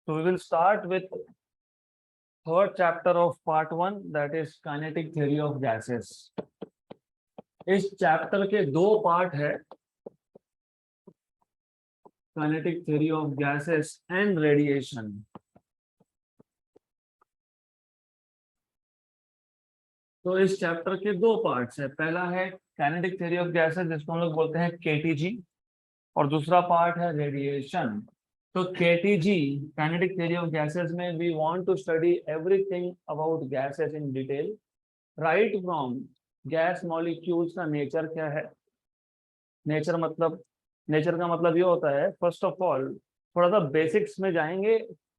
So we will start with third chapter of part 1, that is kinetic theory of gases. इस chapter के दो part है, kinetic theory of gases and radiation. तो इस chapter के दो पार्ट्स है, पहला है kinetic theory of gases जिसको हम लोग बोलते हैं KTG, और दूसरा पार्ट है रेडिएशन. तो KTG kinetic theory of gases में we want to study everything about gases in detail, right from gas molecules का नेचर क्या है. नेचर का मतलब ये होता है, फर्स्ट ऑफ ऑल थोड़ा सा बेसिक्स में जाएंगे,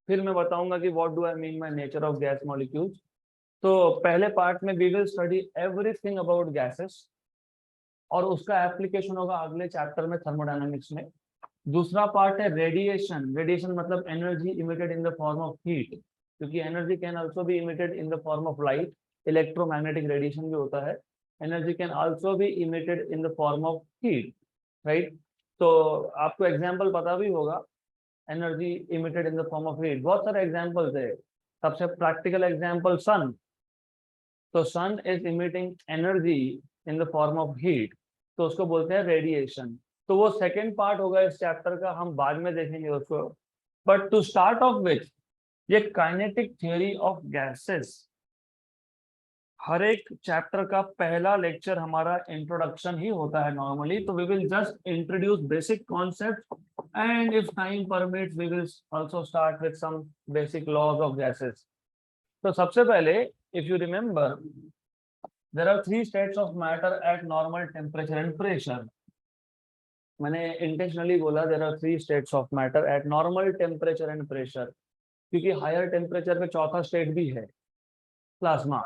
फिर मैं बताऊंगा कि what do I mean by nature of gas molecules. तो पहले पार्ट में we will study everything about gases, और उसका एप्लीकेशन होगा अगले चैप्टर में थर्मोडायनामिक्स में. दूसरा पार्ट है रेडिएशन. रेडिएशन मतलब energy emitted in the form of heat, क्योंकि energy can also be emitted in the form of light. Electromagnetic radiation भी होता है. Energy can also be emitted in the form of heat, right. तो आपको example पता भी होगा, energy emitted in the form of heat, बहुत सारे एग्जांपल्स है. सबसे प्रैक्टिकल एग्जांपल सन. तो sun is emitting energy in the form of heat, तो उसको बोलते हैं रेडिएशन. तो वो सेकेंड पार्ट होगा इस चैप्टर का, हम बाद में देखेंगे उसको. But to start off which, ये काइनेटिक थ्योरी ऑफ गैसेस, हर एक चैप्टर का पहला लेक्चर हमारा इंट्रोडक्शन ही होता है नॉर्मली. तो we will just introduce basic concept, and if time permits we will also start with some basic laws of gases. तो सबसे पहले, if you remember, there are 3 states of matter at normal temperature and pressure. मैंने intentionally बोला there are 3 states of matter at normal temperature and pressure, क्योंकि higher temperature पे चौथा state भी है, प्लाज्मा,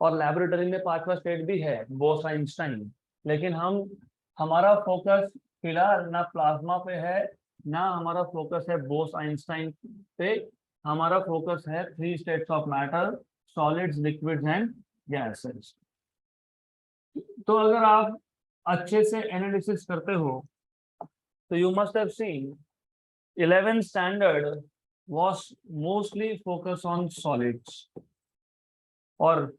और लैबोरेटरी में 5वां स्टेट भी है, बोस-आइंस्टाइन. लेकिन हमारा फोकस फिलहाल ना प्लाज्मा पे है, ना हमारा फोकस है बोस-आइंस्टाइन पे. हमारा फोकस है 3 states of matter, solids, liquids and gases. तो अगर आप अच्छे से एनालिसिस करते हो तो you must have seen 11th standard was mostly focus on solids, और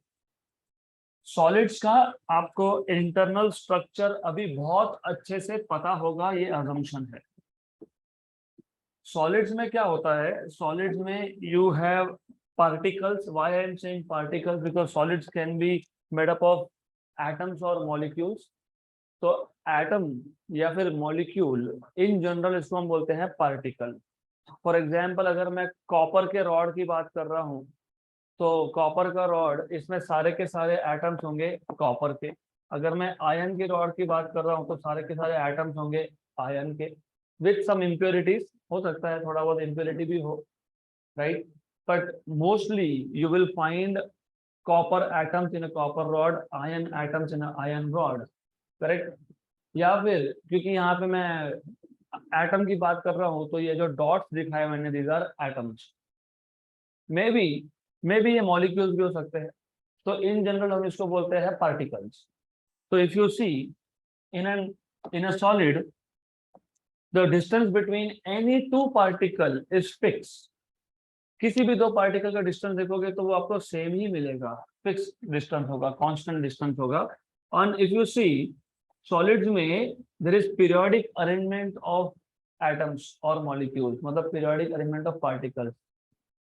सॉलिड्स का आपको इंटरनल स्ट्रक्चर अभी बहुत अच्छे से पता होगा, ये अजम्पशन है. सॉलिड्स में क्या होता है, सॉलिड्स में you have particles. Why I am saying particles, because solids can be made up of atoms और मॉलिक्यूल्स. तो एटम या फिर मॉलिक्यूल इन जनरल इसको हम बोलते हैं पार्टिकल. फॉर एग्जांपल, अगर मैं कॉपर के रॉड की बात कर रहा हूँ, तो कॉपर का रॉड, इसमें सारे के सारे एटम्स होंगे कॉपर के. अगर मैं आयन की रॉड की बात कर रहा हूँ तो सारे के सारे एटम्स होंगे आयन के, विथ सम इम्प्योरिटीज. हो सकता है थोड़ा बहुत इम्प्योरिटी भी हो, right. But mostly you will find copper atoms in a copper rod, ion atoms in a ion rod, correct. या फिर क्योंकि यहाँ पे मैं एटम की बात कर रहा हूँ, तो ये जो डॉट्स दिखाए मैंने, these are atoms. Maybe ये मॉलिक्यूल्स भी हो सकते हैं. तो इन जनरल हम इसको बोलते हैं पार्टिकल्स. तो if you see in a solid, the distance between any 2 particle is fix. किसी भी 2 पार्टिकल का डिस्टेंस देखोगे तो वो आपको सेम ही मिलेगा, फिक्स डिस्टेंस होगा, कांस्टेंट डिस्टेंस होगा. And if you see solids में there is periodic arrangement of atoms और मॉलिक्यूल्स, मतलब periodic arrangement of particles.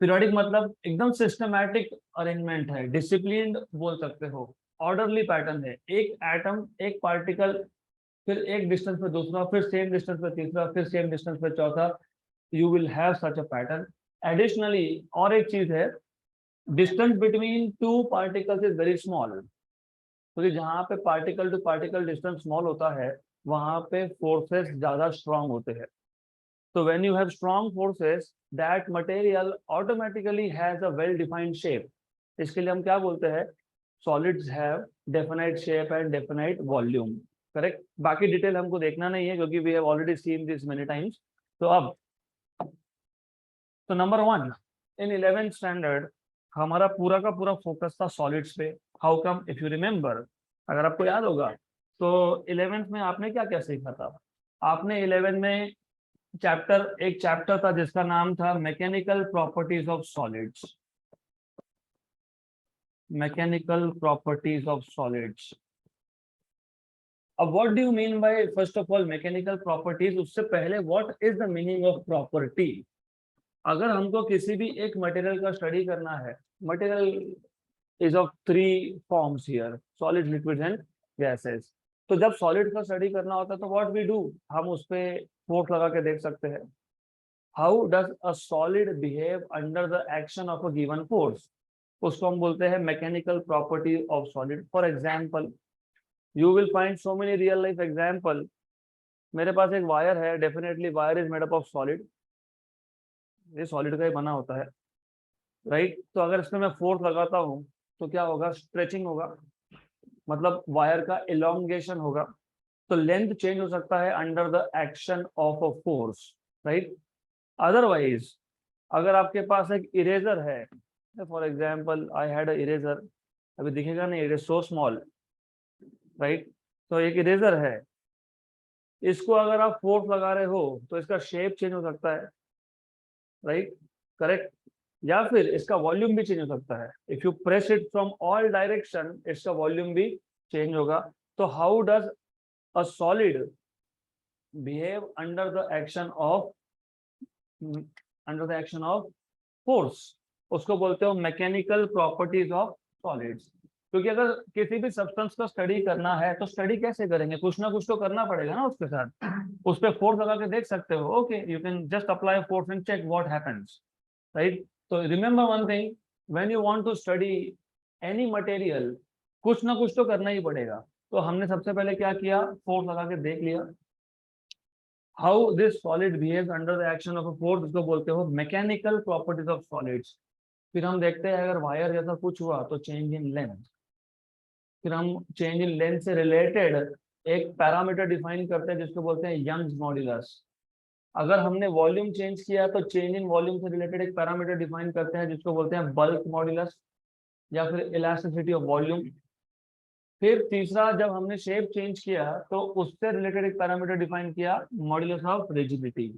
Periodic मतलब एकदम सिस्टमैटिक अरेंजमेंट है, डिसिप्लिन्ड बोल सकते हो, ऑर्डरली पैटर्न है. एक एटम, एक पार्टिकल, फिर एक डिस्टेंस पे दूसरा, फिर सेम डिस्टेंस पे तीसरा, फिर सेम डिस्टेंस पे चौथा. You will have such a pattern. Additionally और एक चीज है, distance between 2 particles is very small, क्योंकि जहाँ पे particle to particle distance small होता है वहां पे फोर्सेस ज्यादा स्ट्रांग होते हैं. So when you have strong forces, that material automatically has a well-defined shape. इसके लिए हम क्या बोलते हैं, solids have definite shape and definite volume. Correct? बाकी डिटेल हमको देखना नहीं है क्योंकि we have already seen this many times. तो अब, तो नंबर 1, in 11th standard हमारा पूरा का पूरा फोकस था सॉलिड्स पे. How come? If you remember, अगर आपको याद होगा तो 11th में आपने क्या क्या सीखा था. आपने 11 में एक चैप्टर था जिसका नाम था mechanical properties of solids. Mechanical properties of solids. अब what do you mean by first of all mechanical properties, उससे पहले what is the meaning of property. अगर हमको किसी भी एक मटेरियल का स्टडी करना है, material is of three forms here, solid, liquid and gases. तो जब सॉलिड का स्टडी करना होता है तो व्हाट वी डू, हम उस पे फोर्स लगा के देख सकते हैं। How does a solid behave under the action of a given force, उसको हम बोलते हैं mechanical property of solid. For example, you will find so many real life example. मेरे पास एक वायर है, definitely wire is made up of solid, ये solid का ही बना होता है, राइट। तो अगर इसमें मैं फोर्स लगाता हूँ तो क्या होगा, स्ट्रेचिंग होगा, मतलब वायर का इलोंगेशन होगा। तो लेंथ चेंज हो सकता है under the action of a force, right. Otherwise अगर आपके पास एक इरेजर है, for example I had a eraser, अभी दिखेगा नहीं, it is so small, right. तो एक इरेजर है, इसको अगर आप फोर्स लगा रहे हो तो इसका शेप चेंज हो सकता है, राइट, करेक्ट। या फिर इसका वॉल्यूम भी चेंज हो सकता है। If you press it from all direction, इसका वॉल्यूम भी चेंज होगा। तो how does a solid behave under the action of force, उसको बोलते हो मैकेनिकल प्रॉपर्टीज ऑफ सॉलिड्स। क्योंकि अगर किसी भी सब्सटेंस का स्टडी करना है तो स्टडी कैसे करेंगे, कुछ ना कुछ तो करना पड़ेगा ना उसके साथ। उस पर फोर्स लगा के देख सकते हो, okay, you can just apply force and check what happens, right. तो remember one thing, when you want to study any material, कुछ ना कुछ तो करना ही पड़ेगा। तो हमने सबसे पहले क्या किया, फोर्स लगा के देख लिया। How this solid behaves under the action of a force, इसको बोलते हो मैकेनिकल प्रॉपर्टीज ऑफ सॉलिड्स। फिर हम देखते हैं अगर वायर जैसा कुछ हुआ तो चेंज इन लेंथ। फिर हम चेंज इन लेंथ से रिलेटेड एक पैरामीटर डिफाइन करते हैं जिसको बोलते हैं यंग्स मॉड्यूलस। अगर हमने वॉल्यूम चेंज किया तो चेंज इन वॉल्यूम से रिलेटेड एक पैरामीटर डिफाइन करते हैं जिसको बोलते हैं बल्क मॉड्यूलस या फिर इलास्टिसिटी ऑफ वॉल्यूम। फिर तीसरा, जब हमने शेप चेंज किया तो उससे रिलेटेड एक पैरामीटर डिफाइन किया, मॉड्यूलस ऑफ रिजिडिटी।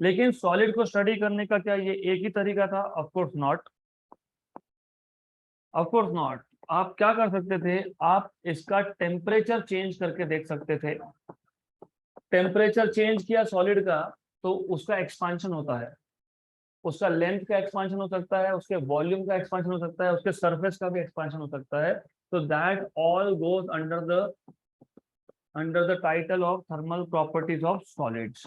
लेकिन सॉलिड को स्टडी करने का क्या ये एक ही तरीका था? Of course not, of course not. आप क्या कर सकते थे, आप इसका टेम्परेचर चेंज करके देख सकते थे। टेम्परेचर चेंज किया सॉलिड का तो उसका एक्सपांशन होता है, उसका लेंथ का एक्सपांशन हो सकता है, उसके वॉल्यूम का एक्सपांशन हो सकता है, उसके सरफेस का भी एक्सपांशन हो सकता है। तो that all goes under the title of thermal properties of solids.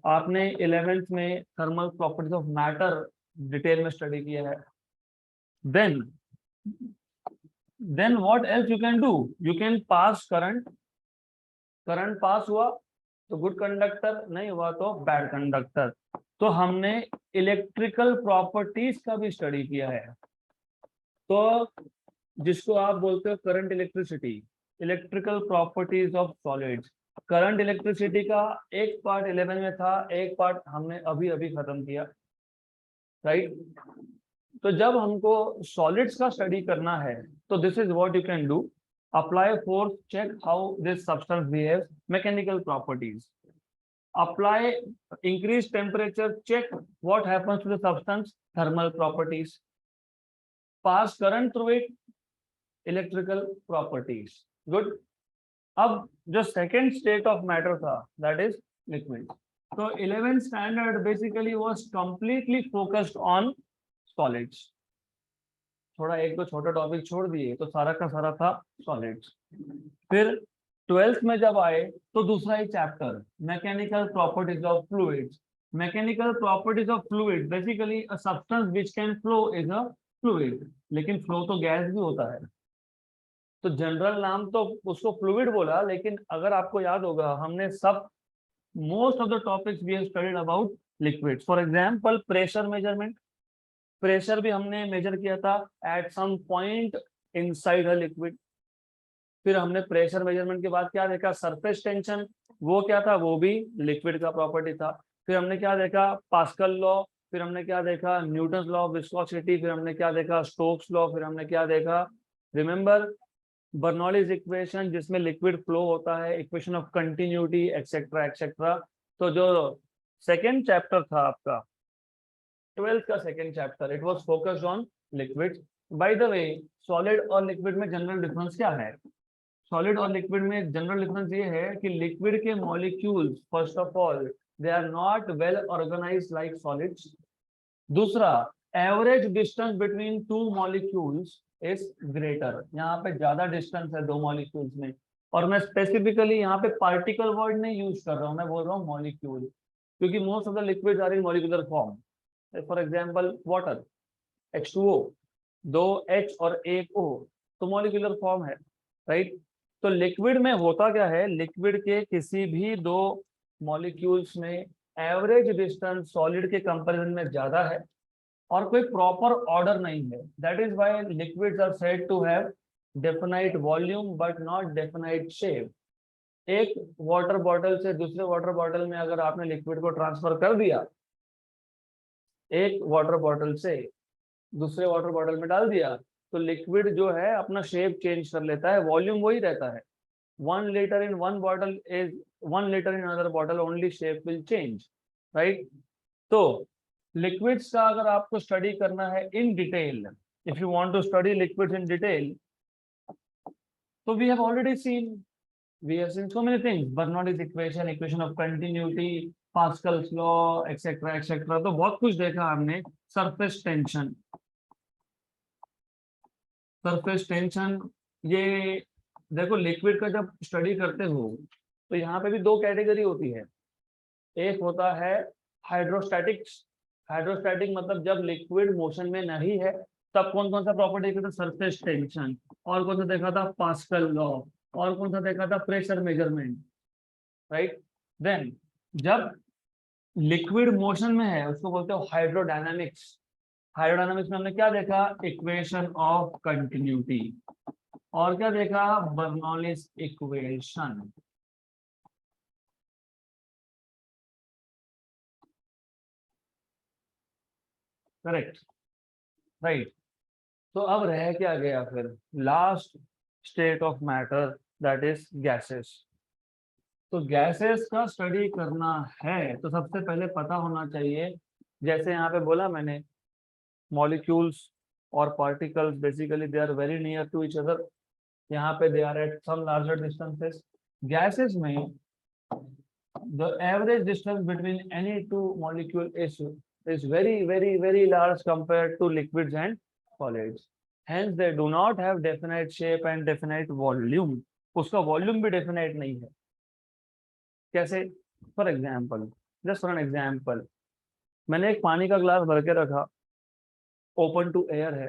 आपने 11th में thermal properties of matter detail में स्टडी किया है। Then what else you can do, you can pass current. Current pass हुआ तो गुड कंडक्टर, नहीं हुआ तो बैड कंडक्टर। तो हमने इलेक्ट्रिकल प्रॉपर्टीज का भी स्टडी किया है, तो जिसको आप बोलते हो current electricity, electrical properties of solids. Current electricity का एक पार्ट 11 में था, एक पार्ट हमने अभी अभी खत्म किया, राइट। तो जब हमको सॉलिड्स का स्टडी करना है तो this is what you can do, apply force, check how this substance behaves, mechanical properties. apply increased temperature, check what happens to the substance, thermal properties. Pass current through it, electrical properties. Good. अब जो second state of matter था, that is liquid. So 11th standard basically was completely focused on solids. थोड़ा एक दो छोटा topic छोड़ दिए तो सारा का सारा था सॉलिड्स। फिर 12th में जब आए तो दूसरा ही chapter, mechanical properties of fluids. Mechanical properties of fluid, basically a substance which can flow is a fluid. लेकिन फ्लो तो गैस भी होता है, तो जनरल नाम तो उसको फ्लूइड बोला। लेकिन अगर आपको याद होगा, हमने सब most of the topics we have studied about liquids. For example pressure measurement, pressure भी हमने मेजर किया था at some point inside a liquid. फिर हमने प्रेशर मेजरमेंट के बाद क्या देखा, सरफेस टेंशन, वो क्या था, वो भी लिक्विड का प्रॉपर्टी था। फिर हमने क्या देखा, पास्कल लॉ। फिर हमने क्या देखा, न्यूटन लॉ ऑफ विस्कोसिटी। फिर हमने क्या देखा, स्टोक्स लॉ। फिर हमने क्या देखा, रिमेंबर बर्नौलीज इक्वेशन, जिसमें लिक्विड फ्लो होता है, equation of continuity, etcetera etcetera. तो जो सेकेंड चैप्टर था आपका 12th का second chapter, it was focused on liquid. By the way, solid और लिक्विड में जनरल डिफरेंस क्या है? सॉलिड और लिक्विड में जनरल डिफरेंस ये है कि लिक्विड के molecules first of all they are not well organized like solids. दूसरा, average distance between two molecules is greater, यहाँ पे ज्यादा डिस्टेंस है दो मॉलिक्यूल्स में। और मैं स्पेसिफिकली यहाँ पे पार्टिकल वर्ड नहीं यूज कर रहा हूँ, मैं बोल रहा हूँ मॉलिक्यूल, क्योंकि most of the liquids are in molecular form. For example water, H2O, दो H और एक O, तो मॉलिक्यूलर फॉर्म है, राइट। तो लिक्विड में होता क्या है, लिक्विड के किसी भी दो मॉलिक्यूल्स में एवरेज डिस्टेंस सॉलिड के कंपैरिजन में ज्यादा है और कोई प्रॉपर ऑर्डर नहीं है। That is why liquids are said to have definite volume but not definite shape. एक वाटर बॉटल से दूसरे वाटर बॉटल में अगर आपने लिक्विड को ट्रांसफर कर दिया, एक वाटर बॉटल से दूसरे वाटर बॉटल में डाल दिया, तो लिक्विड जो है अपना शेप चेंज कर लेता है, वॉल्यूम वही रहता है। 1 liter in one bottle is 1 liter in another bottle, only shape will change, right? तो लिक्विड्स का अगर आपको स्टडी करना है in detail, if you want to study liquids in detail, तो we have already seen, we have seen so many things, Bernoulli's equation, equation of continuity, Pascal's law, etc etc। तो बहुत कुछ देखा हमने। सरफेस टेंशन, सरफेस टेंशन, ये देखो liquid का जब स्टडी करते हो तो यहाँ पे भी दो कैटेगरी होती है। एक होता है हाइड्रोस्टैटिक्स। हाइड्रोस्टैटिक मतलब जब लिक्विड मोशन में नहीं है तब कौन कौन सा प्रॉपर्टी देखा था, सरफेस टेंशन, और कौन सा देखा था, पास्कल लॉ, और कौन सा देखा था, प्रेशर मेजरमेंट, राइट। देन जब लिक्विड मोशन में है उसको बोलते हो हाइड्रोडायनामिक्स। हाइड्रोडायनामिक्स में हमने क्या देखा, इक्वेशन ऑफ कंटिन्यूटी, और क्या देखा, बर्नौलीज इक्वेशन। Correct, right. तो अब रह क्या गया फिर, last state of matter, that is gases. तो गैसेस का स्टडी करना है तो सबसे पहले पता होना चाहिए, जैसे यहाँ पे बोला मैंने, मॉलिक्यूल्स और particles basically they are very near to each other, यहाँ पे they are at some larger distances. Gases में the average distance between any two molecule is very large compared to liquids and solids, hence they do not have definite shape and definite volume। उसका volume भी definite नहीं है। कैसे? For example, just for an example, मैंने एक पानी का glass भर के रखा, ओपन टू एयर है,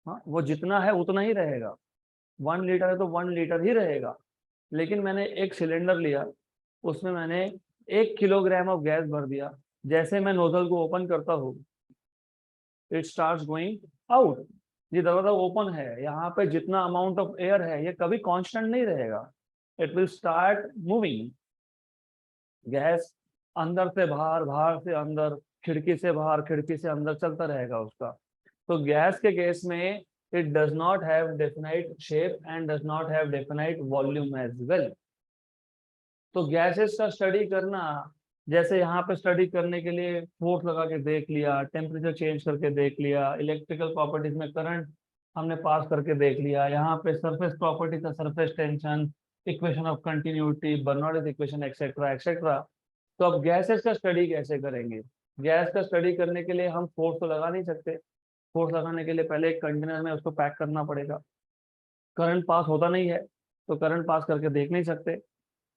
हाँ, वो जितना है उतना ही रहेगा। 1 लीटर है तो 1 लीटर ही रहेगा। लेकिन मैंने एक सिलेंडर लिया, उसमें मैंने 1 किलोग्राम ऑफ गैस भर दिया, जैसे मैं नोजल को ओपन करता हूँ इट स्टार्ट्स गोइंग आउट। ये दरवाजा ओपन है, यहाँ पे जितना अमाउंट ऑफ एयर है ये कभी कांस्टेंट नहीं रहेगा, it will start moving. Gas अंदर से बाहर, बाहर से अंदर, खिड़की से बाहर, खिड़की से अंदर चलता रहेगा उसका। तो गैस के केस में it does not have definite shape and does not have definite volume as well। तो गैसेस का स्टडी करना, जैसे यहाँ पे स्टडी करने के लिए फोर्स लगा के देख लिया, टेम्परेचर चेंज करके देख लिया, इलेक्ट्रिकल प्रॉपर्टीज में करंट हमने पास करके देख लिया, यहाँ पे सरफेस प्रॉपर्टी का surface tension, equation of continuity, Bernoulli's equation, etcetera etcetera. तो अब गैसेस का स्टडी कैसे करेंगे? गैस का स्टडी करने के लिए हम फोर्स तो लगा नहीं सकते। फोर्स लगाने के लिए पहले एक कंटेनर में उसको पैक करना पड़ेगा। करंट पास होता नहीं है तो करंट पास करके देख नहीं सकते,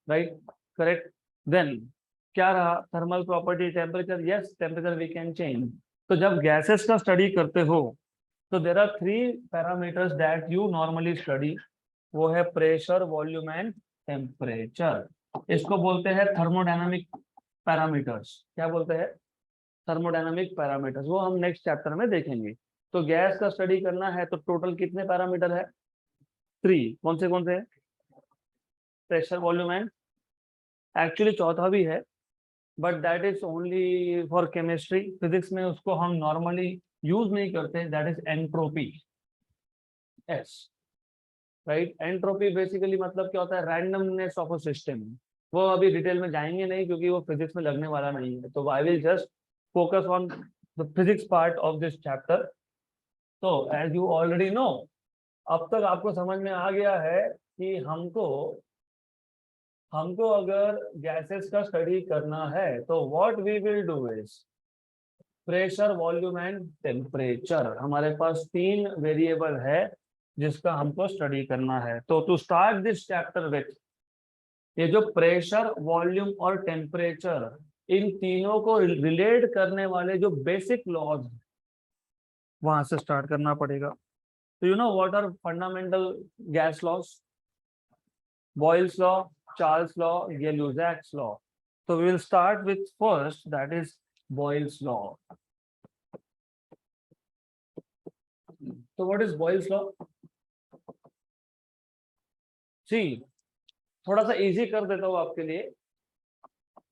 राइट, करेक्ट। देन क्या रहा, thermal property, temperature, yes temperature we can change. तो जब गैसेस का स्टडी करते हो तो there are 3 parameters that you normally study, वो है प्रेशर, वॉल्यूम एंड टेम्परेचर। इसको बोलते हैं थर्मोडायनामिक पैरामीटर्स। क्या बोलते हैं? Thermodynamic parameters. वो हम नेक्स्ट चैप्टर में देखेंगे। तो गैस का स्टडी करना है तो टोटल कितने पैरामीटर है? 3। कौन से? प्रेशर, वॉल्यूम एंड, एक्चुअली चौथा भी है but that is only for chemistry. Physics में उसको हम नॉर्मली यूज नहीं करते, that is entropy. S, right. Entropy basically मतलब क्या होता है, रैंडमनेस ऑफ अ सिस्टम। वो अभी डिटेल में जाएंगे नहीं क्योंकि वो फिजिक्स में लगने वाला नहीं है, तो I will just focus on the physics part of this chapter. तो एज यू ऑलरेडी नो, अब तक आपको समझ में आ गया है कि हमको अगर गैसेस का स्टडी करना है तो what we will do is pressure, volume and temperature. हमारे पास 3 वेरिएबल है जिसका हमको स्टडी करना है। तो to start this chapter with, ये जो प्रेशर, वॉल्यूम और टेम्परेचर, इन तीनों को रिलेट करने वाले जो बेसिक लॉज, वहां से स्टार्ट करना पड़ेगा। तो you know what are fundamental gas laws? Boyle's law, Charles' law, Luzak's law. So we will start with first, that is Boyle's law. So what is Boyle's law? See, थोड़ा सा easy कर देता हूं आपके लिए।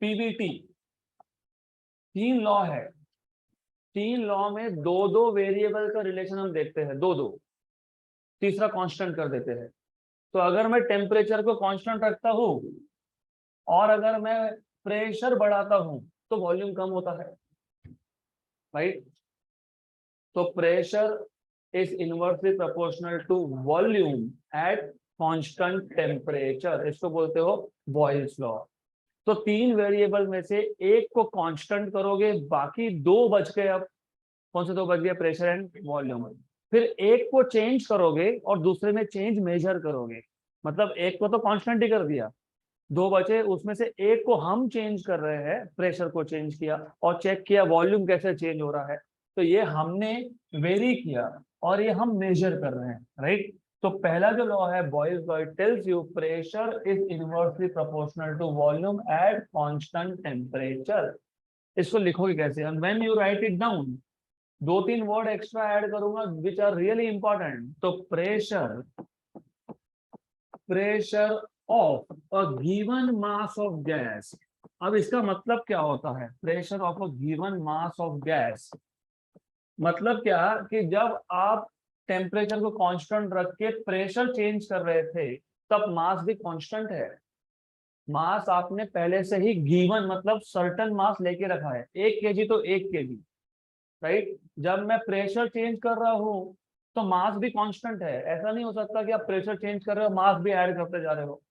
पीवीटी 3 लॉ है, 3 law में दो वेरिएबल का रिलेशन हम देखते हैं, दो, तीसरा कांस्टेंट कर देते हैं। तो अगर मैं टेम्परेचर को कांस्टेंट रखता हूं और अगर मैं प्रेशर बढ़ाता हूं तो वॉल्यूम कम होता है, राइट? तो pressure is inversely proportional to volume at constant temperature, इसको बोलते हो बॉयल्स लॉ। तो 3 वेरिएबल में से एक को कांस्टेंट करोगे, बाकी 2 बच गए। अब कौन से 2 बच गए? Pressure and volume. फिर एक को चेंज करोगे और दूसरे में चेंज मेजर करोगे, मतलब एक को तो कांस्टेंट ही कर दिया, 2 बचे, उसमें से एक को हम चेंज कर रहे हैं, प्रेशर को चेंज किया और चेक किया वॉल्यूम कैसे चेंज हो रहा है। तो ये हमने वेरी किया और ये हम मेजर कर रहे हैं, राइट? तो पहला जो लॉ है Boyle's law, it tells you pressure is inversely proportional to volume at constant temperature. इसको लिखोगे कैसे? And when you write it down, 2-3 word extra add करूंगा विच आर रियली इंपॉर्टेंट। तो pressure of a given mass of gas. अब इसका मतलब क्या होता है? Pressure of a given mass of gas मतलब क्या कि जब आप टेम्परेचर को कांस्टेंट रख के प्रेशर चेंज कर रहे थे तब मास भी कांस्टेंट है। मास आपने पहले से ही गिवन मतलब सर्टेन मास लेके रखा है, 1 केजी तो 1 केजी, राइट? जब मैं प्रेशर चेंज कर रहा हूं तो मास भी कांस्टेंट है। ऐसा नहीं हो सकता कि आप प्रेशर चेंज कर रहे हो मास भी ऐड करते जा रहे हो,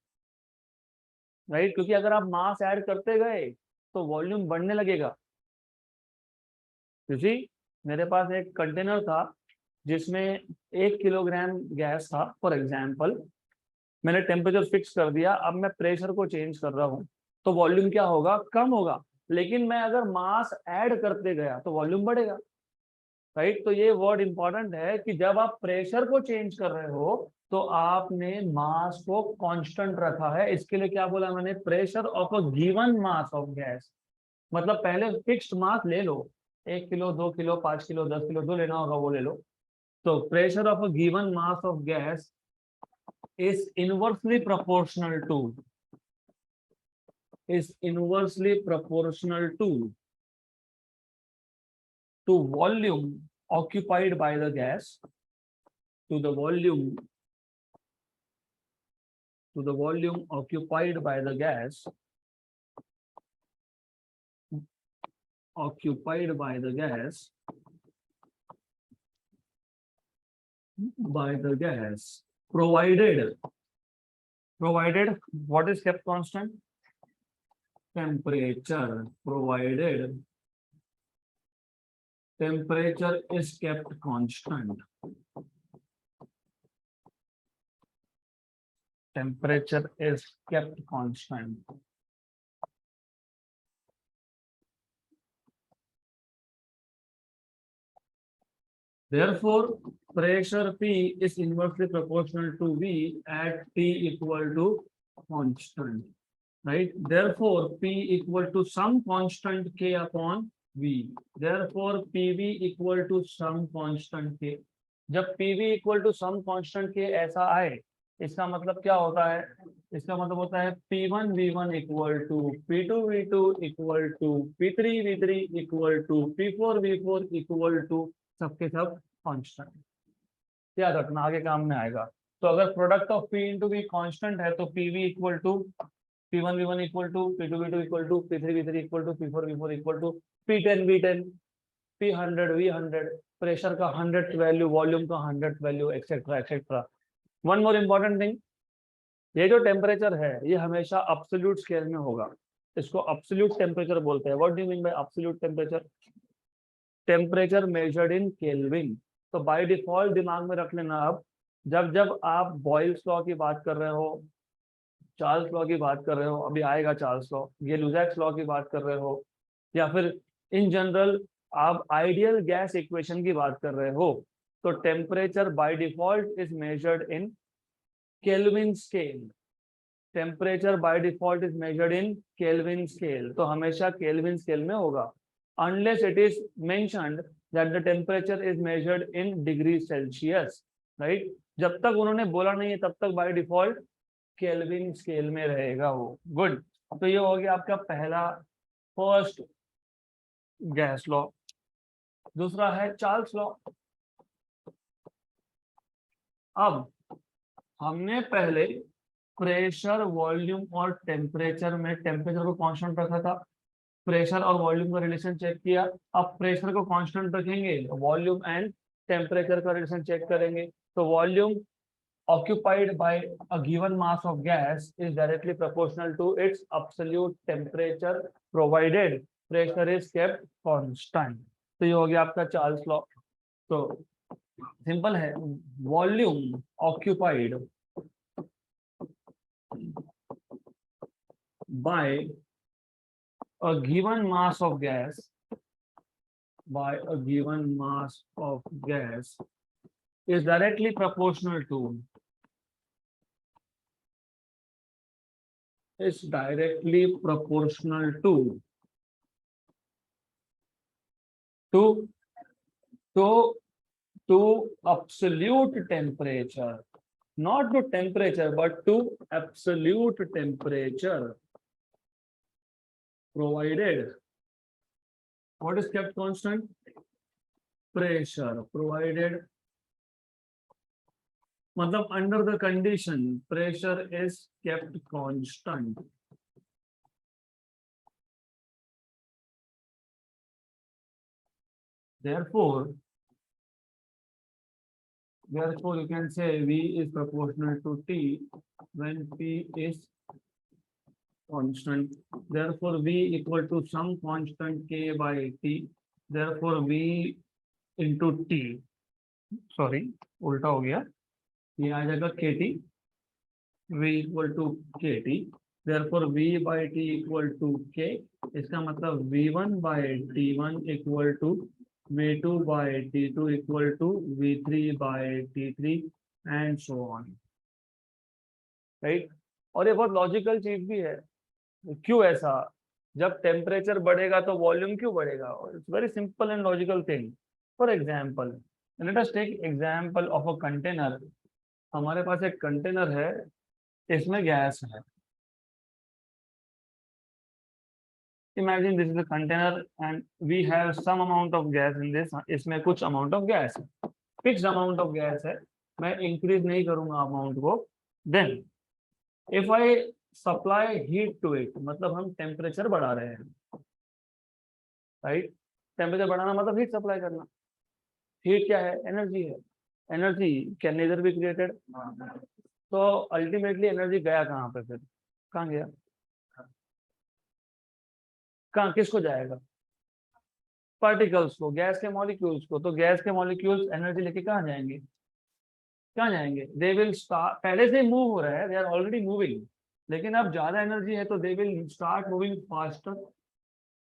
राइट? क्योंकि अगर आप मास ऐड करते गए तो वॉल्यूम बढ़ने लगेगा। क्योंकि मेरे पास एक कंटेनर था जिसमें 1 किलोग्राम गैस था फॉर एग्जाम्पल, मैंने टेम्परेचर फिक्स कर दिया, अब मैं प्रेशर को चेंज कर रहा हूं तो वॉल्यूम क्या होगा? कम होगा। लेकिन मैं अगर मास ऐड करते गया तो वॉल्यूम बढ़ेगा, राइट? तो ये वर्ड इंपॉर्टेंट है कि जब आप प्रेशर को चेंज कर रहे हो तो आपने मास को कांस्टेंट रखा है। इसके लिए क्या बोला मैंने? Pressure of a given mass of gas, मतलब पहले फिक्स्ड मास ले लो, 1 किलो, 2 किलो, 5 किलो, 10 किलो, जो लेना होगा वो ले लो। तो pressure of a given mass of gas is inversely proportional to volume occupied by the gas, to the volume occupied by the gas, provided what is kept constant? Temperature. Provided temperature is kept constant. Temperature is kept constant. Therefore, pressure P is inversely proportional to V at T equal to constant, right? Therefore, P equal to some constant K upon V. Therefore, PV equal to some constant K. जब PV equal to some constant K ऐसा आए, इसका मतलब क्या होता है? इसका मतलब होता है P1 V1 equal to P2 V2 equal to P3 V3 equal to P4 V4 equal to सबके सब कांस्टेंट। याद रखना, आगे काम में आएगा। तो अगर product of P into V constant है तो PV equal to P1 V1 equal to P2 V2 equal to P3 V3 equal to P4 V4 equal to P10 V10 P100 V100, pressure का 100th वैल्यू, वॉल्यूम का 100th value, etcetera etcetera. One more important thing, ये जो temperature है ये हमेशा absolute scale में होगा, इसको अब्सोल्यूट टेम्परेचर बोलते हैं। What do you mean bye absolute temperature? Temperature measured in kelvin. तो बाय डिफॉल्ट दिमाग में रख लेना, अब जब जब आप बॉयल्स लॉ की बात कर रहे हो, चार्ल्स लॉ की बात कर रहे हो, अभी आएगा चार्ल्स लॉ, ये लुजैक्स लॉ की बात कर रहे हो, या फिर इन जनरल आप आइडियल गैस इक्वेशन की बात कर रहे हो, तो temperature by default is measured in kelvin scale. Temperature by default is measured in kelvin scale, तो हमेशा केल्विन स्केल में होगा, unless it is mentioned that the temperature is measured in degree Celsius, right. जब तक उन्होंने बोला नहीं है तब तक बाय डिफॉल्ट केल्विन स्केल में रहेगा वो। गुड, तो ये हो गया आपका पहला फर्स्ट गैस लॉ। दूसरा है चार्ल्स लॉ। अब हमने पहले प्रेशर, वॉल्यूम और टेम्परेचर में टेम्परेचर को कांस्टेंट रखा था, प्रेशर और वॉल्यूम का रिलेशन चेक किया। अब प्रेशर को कांस्टेंट रखेंगे, वॉल्यूम एंड टेम्परेचर का रिलेशन चेक करेंगे। तो volume occupied by a given mass of gas is directly proportional to its absolute temperature provided pressure is kept constant। तो ये हो गया आपका चार्ल्स लॉ। तो सिंपल है, volume occupied by a given mass of gas, by a given mass of gas is directly proportional to, is directly proportional to absolute temperature, not to temperature but to absolute temperature provided, what is kept constant? Pressure provided, मतलब under the condition pressure is kept constant। Therefore you can say V is proportional to T when P is constant। Therefore V equal to some constant K by T। Therefore V into T, sorry उल्टा हो गया, ये आ जाएगा KT, V equal to KT। Therefore V by T equal to K। इसका मतलब V1 by T1 equal to V2 by T2 equal to V3 by T3 and so on, right। और ये बहुत लॉजिकल चीज भी है। क्यों ऐसा? जब टेम्परेचर बढ़ेगा तो वॉल्यूम क्यों बढ़ेगा? It's very simple and logical thing. For example, let us take example of a container. हमारे पास एक कंटेनर है, इसमें गैस है। Imagine this is a container and we have some amount of gas in this। इसमें कुछ amount of gas है, fixed amount of gas है, मैं increase नहीं करूंगा amount को। Then if I supply heat to it, मतलब हम temperature बढ़ा रहे हैं, right। temperature बढ़ाना मतलब heat supply करना। heat क्या है? energy है। energy can neither be created, तो ultimately energy गया कहाँ पे? फिर कहाँ गया? कहाँ, किसको जाएगा? पार्टिकल्स को, गैस के मॉलिक्यूल्स को। तो गैस के मॉलिक्यूल्स एनर्जी लेके कहाँ जाएंगे? कहाँ जाएंगे? दे विल स्टार्ट, पहले से मूव हो रहा है, दे आर ऑलरेडी मूविंग, लेकिन अब ज्यादा एनर्जी है तो they will start moving faster.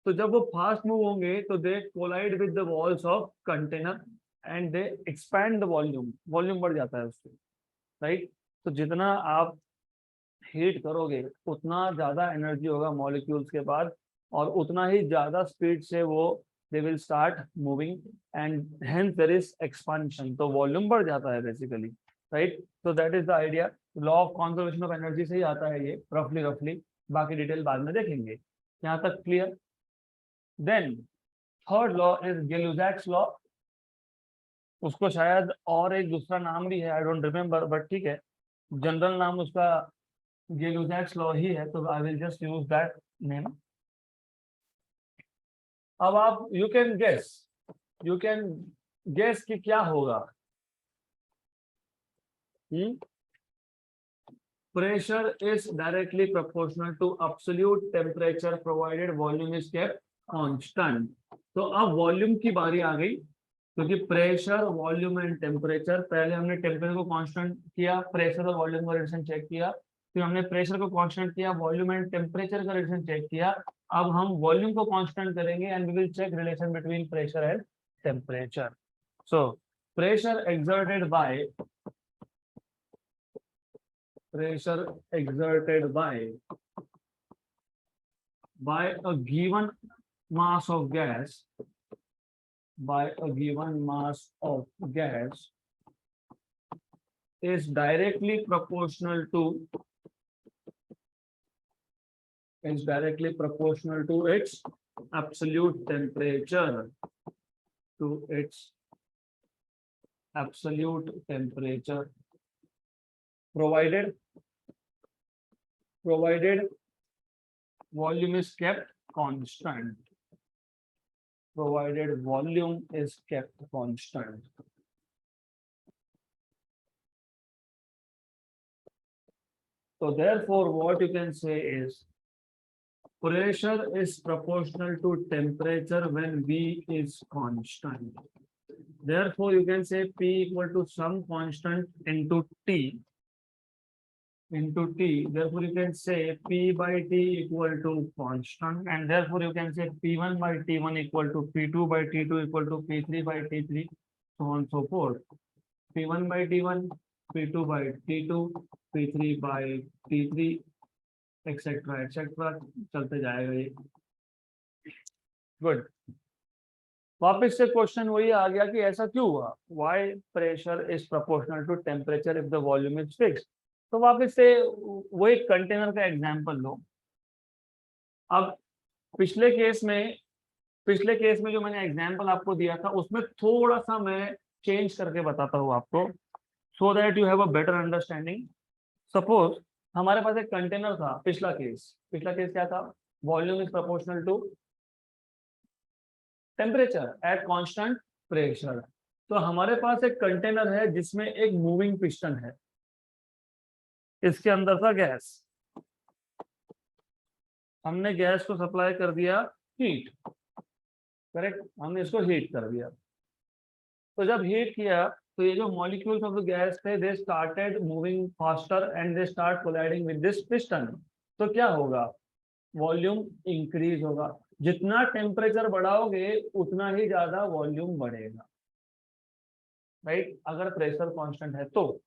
तो जब वो फास्ट मूव होंगे तो they collide with the walls of container and they expand the volume, volume बढ़ जाता है उससे, राइट। तो जितना आप हीट करोगे उतना ज्यादा एनर्जी होगा मॉलिक्यूल्स के पास, और उतना ही ज्यादा स्पीड से वो they will start moving and hence there is expansion। तो वॉल्यूम बढ़ जाता है बेसिकली, राइट। तो that is the idea. Law of conservation of energy से ही आता है ये, रफली, बाकी डिटेल बाद में देखेंगे। यहाँ तक clear? Then third law is Gay Lussac's law. उसको शायद और एक दूसरा नाम भी है, आई डोंट रिमेम्बर, बट ठीक है, जनरल नाम उसका Gay-Lussac's law ही है, तो I will just use that name. अब आप यू कैन गेस कि क्या होगा. Pressure is directly proportional to absolute temperature provided volume is kept constant. तो अब वॉल्यूम की बारी आ गई, क्योंकि प्रेशर, वॉल्यूम एंड टेम्परेचर, पहले हमने टेम्परेचर को कांस्टेंट किया, प्रेशर और वॉल्यूम का रिलेशन चेक किया, फिर हमने प्रेशर को कांस्टेंट किया, वॉल्यूम एंड टेम्परेचर का रिलेशन चेक किया. अब हम वॉल्यूम को कांस्टेंट करेंगे and we will check relation between pressure and temperature. So pressure exerted by a given mass of gas, is directly proportional to its absolute temperature, provided volume is kept constant. So therefore what you can say is pressure is proportional to temperature when V is constant. Therefore you can say P equal to some constant into T. Therefore you can say P by T equal to constant, and therefore you can say P1 by T1 equal to P2 by T2 equal to P3 by T3, so on and so forth. P1 by T1, P2 by T2, P3 by T3, etc. चलते जाएगा ये. Good. वापस से question वही आ गया कि ऐसा क्यों हुआ, why pressure is proportional to temperature if the volume is fixed. तो वापस से वो एक कंटेनर का एग्जांपल लो. अब पिछले केस में जो मैंने एग्जांपल आपको दिया था उसमें थोड़ा सा मैं चेंज करके बताता हूँ आपको, so that you have a better understanding. Suppose हमारे पास एक कंटेनर था. पिछला केस क्या था, volume is proportional to temperature at constant pressure. तो हमारे पास एक कंटेनर है जिसमें एक मूविंग पिस्टन है, इसके अंदर था गैस. हमने गैस को सप्लाई कर दिया हीट, करेक्ट, हमने इसको हीट कर दिया. तो जब हीट किया तो ये जो मॉलिक्यूल्स ऑफ द गैस थे they started moving faster and they start colliding with this piston. तो क्या होगा, वॉल्यूम इंक्रीज होगा. जितना टेम्परेचर बढ़ाओगे उतना ही ज्यादा वॉल्यूम बढ़ेगा, राइट, अगर प्रेशर कांस्टेंट है तो.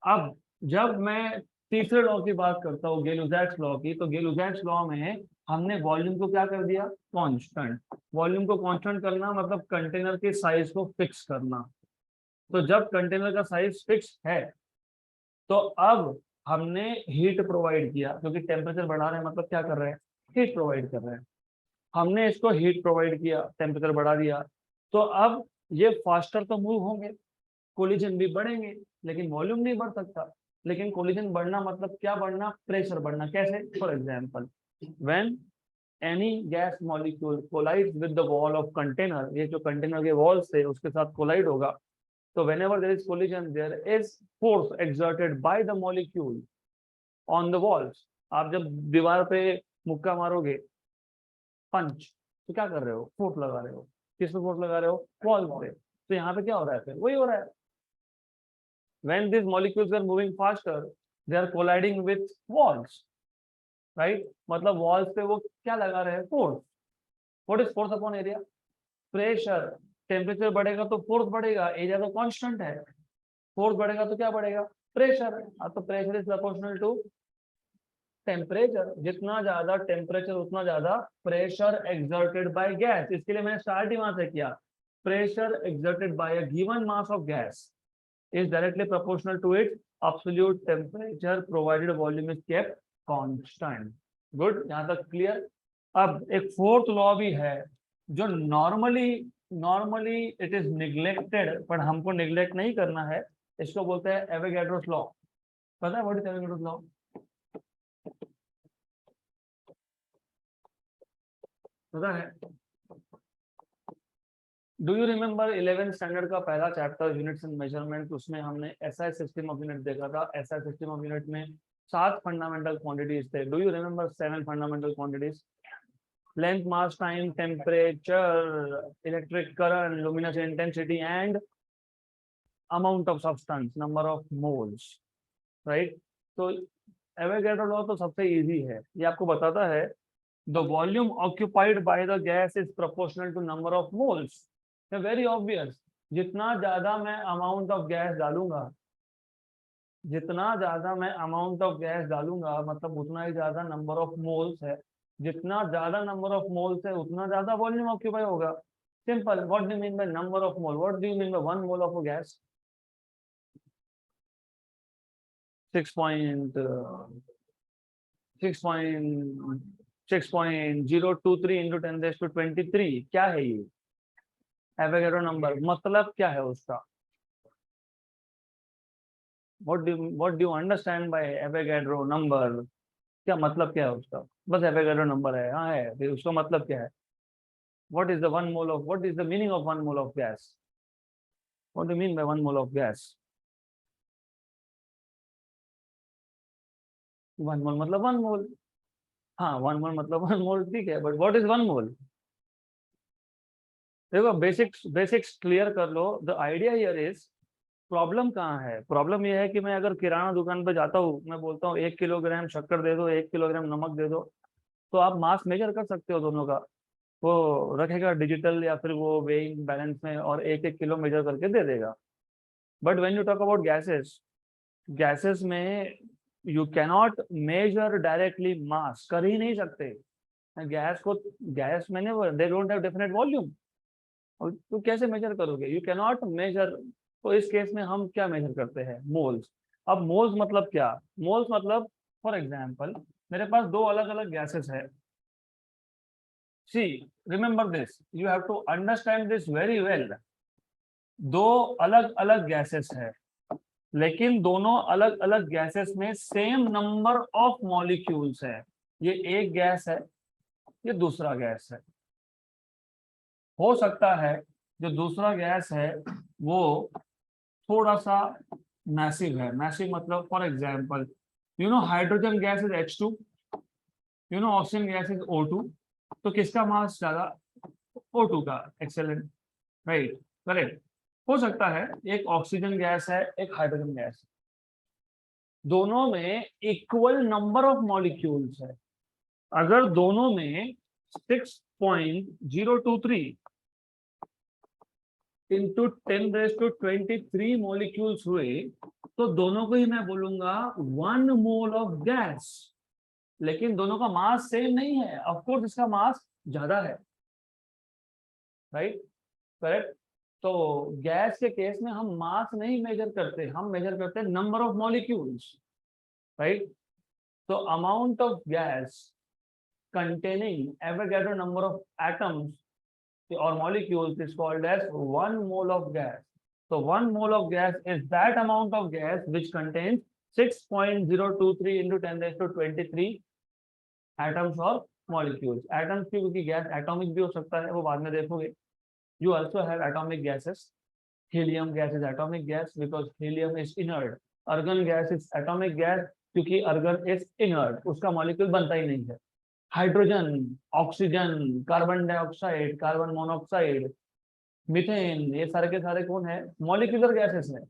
अब जब मैं तीसरे लॉ की बात करता हूँ, Gay-Lussac's लॉ की, तो Gay-Lussac's लॉ में हमने वॉल्यूम को क्या कर दिया, कांस्टेंट. वॉल्यूम को कांस्टेंट करना मतलब कंटेनर के साइज को फिक्स करना. तो जब कंटेनर का साइज फिक्स है तो अब हमने हीट प्रोवाइड किया, क्योंकि टेम्परेचर बढ़ा रहे हैं मतलब क्या कर रहे हैं, हीट प्रोवाइड कर रहे हैं. हमने इसको हीट प्रोवाइड किया, टेम्परेचर बढ़ा दिया, तो अब ये फास्टर तो मूव होंगे, कोलिजन भी बढ़ेंगे, लेकिन वॉल्यूम नहीं बढ़ सकता. लेकिन कोलिजन बढ़ना मतलब क्या बढ़ना, प्रेशर बढ़ना. कैसे, for example when any gas molecule collides with the wall of container, ये जो कंटेनर के वॉल्स थे उसके साथ कोलाइड होगा, तो whenever there is collision there is force exerted by the molecule on the walls. आप जब दीवार पे मुक्का मारोगे पंच, तो क्या कर रहे हो, फोर्स लगा रहे हो. किस पे फोर्स लगा रहे हो, वॉल पे. तो यहाँ पे क्या हो रहा है, फिर वही हो रहा है. when these molecules are moving faster they are colliding with walls, right. मतलब walls पे वो क्या लगा रहे हैं, force. what is force upon area, pressure. Temperature बढ़ेगा तो फोर्स बढ़ेगा, एरिया तो कांस्टेंट है, फोर्स बढ़ेगा तो क्या बढ़ेगा, प्रेशर. तो pressure is proportional to temperature. जितना ज्यादा टेम्परेचर उतना ज्यादा प्रेशर एक्सर्टेड बाय गैस. इसके लिए मैंने स्टार्ट ही वहां से किया. Pressure exerted by a given mass of gas is directly proportional to its absolute temperature provided volume is kept constant. Good, यहाँ तक क्लियर. अब एक फोर्थ लॉ भी है जो नॉर्मली इट इज निग्लेक्टेड, पर हमको निग्लेक्ट नहीं करना है. इसको बोलते हैं एवोगैड्रोस लॉ. पता है व्हाट इज एवोगैड्रोस लॉ, पता है? Do you remember 11th standard का पहला चैप्टर यूनिट्स एंड मेजरमेंट, उसमें हमने एसआई सिस्टम ऑफ यूनिट देखा था। एसआई सिस्टम ऑफ यूनिट में 7 फंडामेंटल क्वांटिटीज थे। Do you remember 7 fundamental quantities? Length, mass, time, temperature, electric current, luminous intensity and amount of substance, number of moles, right? तो Avogadro law तो सबसे easy है, ये आपको बताता है the volume occupied by the gas is proportional to number of moles. Very obvious, जितना ज्यादा मैं अमाउंट ऑफ गैस डालूंगा, जितना ज्यादा मैं अमाउंट ऑफ गैस डालूंगा मतलब उतना ही ज्यादा नंबर ऑफ मोल्स है। जितना ज्यादा नंबर ऑफ मोल्स है उतना ज्यादा वॉल्यूम ऑक्यूपाई होगा। Simple. What do you mean by number of mole? What do you mean bye 1 mole of a gas? 6.023 into 10⁻23 क्या है ये? एवोगैड्रो नंबर मतलब क्या है उसका? What do you understand by Avogadro number? क्या मतलब क्या है उसका? बस एवोगैड्रो नंबर है, हाँ है, फिर उसका मतलब क्या है? What is the 1 mole of, what is the meaning of 1 mole of gas? What do you mean bye 1 mole of gas? 1 मोल मतलब 1 मोल। हाँ, 1 मोल मतलब 1 मोल, ठीक है, बट व्हाट इज 1 मोल? देखो, बेसिक्स क्लियर कर लो। The idea here is, problem कहाँ है? प्रॉब्लम यह है कि मैं अगर किराना दुकान पे जाता हूँ, मैं बोलता हूँ 1 किलोग्राम शक्कर दे दो, 1 किलोग्राम नमक दे दो, तो आप मास मेजर कर सकते हो दोनों का। वो रखेगा डिजिटल या फिर वो वेइंग बैलेंस में और 1-1 किलो मेजर करके दे देगा। But when you talk about gases, gases में यू कैनॉट मेजर डायरेक्टली मास, कर ही नहीं सकते। गैस को, गैस में they don't have definite volume, और तो कैसे मेजर करोगे? You cannot measure. तो इस केस में हम क्या मेजर करते हैं? मोल्स। अब मोल्स मतलब क्या? मोल्स मतलब, फॉर एग्जाम्पल, मेरे पास 2 अलग अलग गैसेस है। See, remember this, you have to understand this very well. 2 अलग अलग गैसेस है, लेकिन दोनों अलग अलग गैसेस में सेम नंबर ऑफ मॉलिक्यूल्स है। ये एक गैस है, ये दूसरा गैस है। हो सकता है जो दूसरा गैस है वो थोड़ा सा मैसिव है। मैसिव मतलब, for example, you know hydrogen gas is H2, you know oxygen gas is O2। तो किसका मास ज्यादा? O2 का। Excellent, right, correct. हो सकता है एक ऑक्सीजन गैस है, एक हाइड्रोजन गैस है, दोनों में इक्वल नंबर ऑफ मॉलिक्यूल्स है। अगर दोनों में 6.023 इंटू 10⁻23 मॉलिक्यूल्स हुए, तो दोनों को ही मैं बोलूंगा 1 मोल ऑफ गैस। लेकिन दोनों का मास सेम नहीं है, ऑफ कोर्स इसका मास ज्यादा है, राइट, करेक्ट। तो गैस के केस में हम मास नहीं मेजर करते, हम मेजर करते हैं नंबर ऑफ मॉलिक्यूल्स, राइट। तो amount of gas containing Avogadro number of atoms or molecules is called as 1 mole of gas. So 1 mole of gas is that amount of gas which contains 6.023 into 10⁻23 atoms or molecules. Atoms क्योंकि gas atomic भी हो सकता है, वो बाद में देखोगे। You also have atomic gases. Helium gas is atomic gas because helium is inert. Argon gas is atomic gas क्योंकि argon is inert, उसका मॉलिक्यूल बनता ही नहीं है। Hydrogen, oxygen, carbon dioxide, carbon monoxide, methane, ये सारे के सारे कौन है? मॉलिक्यूलर गैसेस हैं।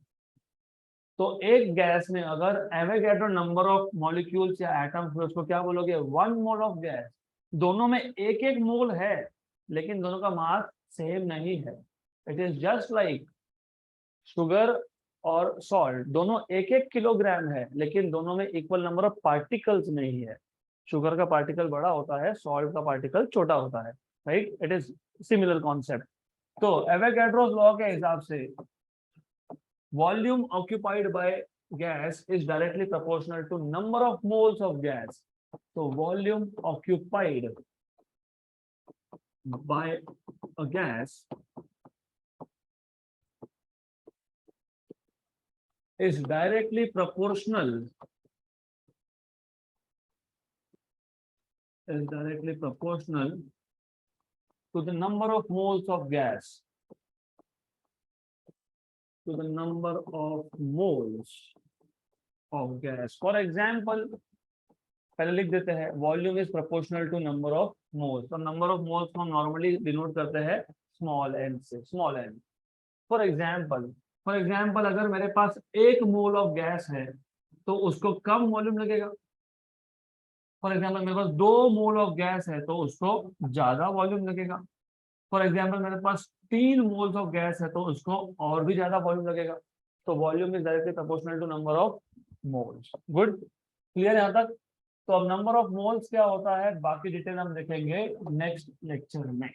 तो एक गैस में अगर एवोगैड्रो नंबर ऑफ मॉलिक्यूल्स या एटम्स में, उसको क्या बोलोगे? 1 मोल ऑफ गैस। दोनों में एक एक मोल है, लेकिन दोनों का मास सेम नहीं है। It is just like sugar और सॉल्ट, दोनों एक एक किलोग्राम है, लेकिन दोनों में इक्वल नंबर ऑफ पार्टिकल्स नहीं है। शुगर का पार्टिकल बड़ा होता है, सॉल्ट का पार्टिकल छोटा होता है, right. It is similar concept. तो एवोगैड्रोस लॉ के हिसाब से volume occupied by gas is directly proportional to number of moles of gas. तो volume occupied by a gas is directly proportional to the number of moles of gas, to the number of moles of gas. For example, पहले लिख देते हैं volume is proportional to number of moles. तो number of moles को हम normally denote करते हैं small N से, स्मॉल एन। फॉर एग्जाम्पल अगर मेरे पास 1 मोल ऑफ गैस है तो उसको कम वॉल्यूम लगेगा। फॉर एग्जाम्पल मेरे पास 2 मोल ऑफ गैस है तो उसको ज्यादा वॉल्यूम लगेगा। फॉर एग्जाम्पल मेरे पास 3 मोल्स ऑफ गैस है तो उसको और भी ज्यादा वॉल्यूम लगेगा। तो volume is directly proportional to number of moles. Good, clear यहाँ तक? तो अब नंबर ऑफ मोल्स क्या होता है बाकी डिटेल हम देखेंगे नेक्स्ट लेक्चर में।